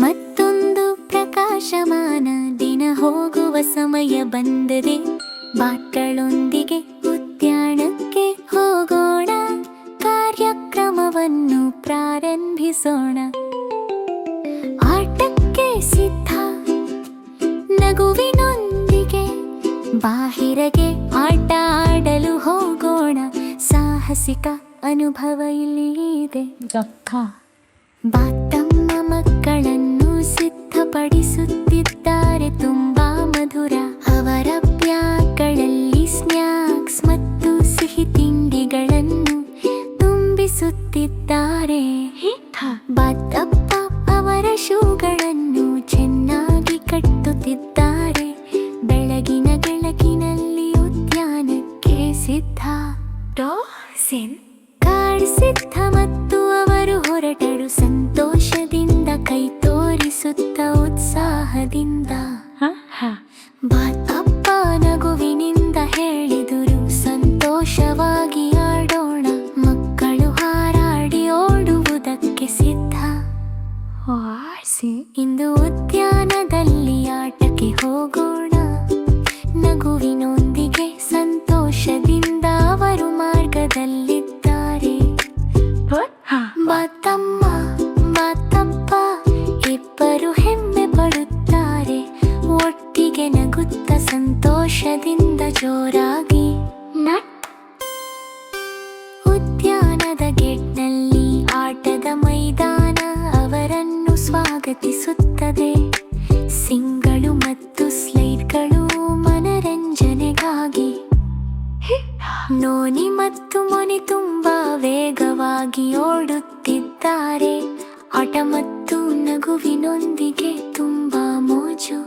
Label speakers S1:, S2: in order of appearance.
S1: ಮತ್ತೊಂದು ಪ್ರಕಾಶಮಾನ ದಿನ ಹೋಗುವ ಸಮಯ ಬಂದರೆ ಬಾಟ್ಗಳೊಂದಿಗೆ ಉದ್ಯಾನಕ್ಕೆ ಹೋಗೋಣ. ಕಾರ್ಯಕ್ರಮವನ್ನು ಪ್ರಾರಂಭಿಸೋಣ. ಆಟಕ್ಕೆ ಸಿದ್ಧ, ನಗುವಿನೊಂದಿಗೆ ಬಾಹಿರಗೆ ಆಟ ಆಡಲು ಹೋಗೋಣ. ಸಾಹಸಿಕ ಅನುಭವ ಇಲ್ಲಿ ಇದೆ. ಬಾತಮ್ಮ ಮಕ್ಕಳನ್ನು ಸಿದ್ಧಪಡಿಸುತ್ತಿದ್ದಾರೆ, ತುಂಬಾ ಮಧುರ. ಅವರ ಬ್ಯಾಗ್ಗಳಲ್ಲಿ ಸ್ನ್ಯಾಕ್ಸ್ ಮತ್ತು ಸಿಹಿ ತಿಂಡಿಗಳನ್ನು ತುಂಬಿಸುತ್ತಿದ್ದಾರೆ. ಬಾತಪ್ಪ ಅವರ ಶೂಗಳನ್ನು ಚೆನ್ನಾಗಿ ಕಟ್ಟುತ್ತಿದ್ದಾರೆ. ಬೆಳಗಿನ ಬೆಳಕಿನಲ್ಲಿ ಉದ್ಯಾನಕ್ಕೆ ಸಿದ್ಧ. ಕಾಡ್ ಸಿದ್ಧ ಮತ್ತು ಅವರು ಹೊರಟರು ಸಂತೋಷದಿಂದ, ಕೈ ತೋರಿಸುತ್ತ ಉತ್ಸಾಹದಿಂದ. ಬಾತಪ್ಪ ನಗುವಿನಿಂದ ಹೇಳಿದರು, ಸಂತೋಷವಾಗಿ ಆಡೋಣ. ಮಕ್ಕಳು ಹಾರಾಡಿ ಓಡುವುದಕ್ಕೆ ಸಿದ್ಧ. ಇಂದು ಉದ್ಯಾನದಲ್ಲಿ ಆಟಕ್ಕೆ ಹೋಗೋಣ. ನಗುವಿನೊಂದಿಗೆ ಸಂತೋಷದಿಂದ ಅವರು ಮಾರ್ಗದಲ್ಲಿದ್ದಾರೆ. ಬಾತಮ್ಮ ಬಾತಪ್ಪ ಇಬ್ಬರು ಹೆಮ್ಮೆ ಪಡುತ್ತಾರೆ. ಒಟ್ಟಿಗೆ ನಗುತ್ತ ಸಂತೋಷದಿಂದ ಜೋರಾಗಿ ಉದ್ಯಾನದ ಗೇಟ್ನಲ್ಲಿ ಆಟದ ಮೈದಾನ ಅವರನ್ನು ಸ್ವಾಗತಿಸುತ್ತದೆ. ಸಿಂಗಳು ಮತ್ತು ಸ್ಲೈಡ್ಗಳು ಮನರಂಜನೆಗಾಗಿ. ನೋನಿ ಮತ್ತು ಮೊನಿ ತುಂಬಾ ವೇಗವಾಗಿ ಓಡುತ್ತಿದ್ದಾರೆ. ಆಟ ಮತ್ತು ನಗುವಿನೊಂದಿಗೆ ತುಂಬಾ ಮೋಜು.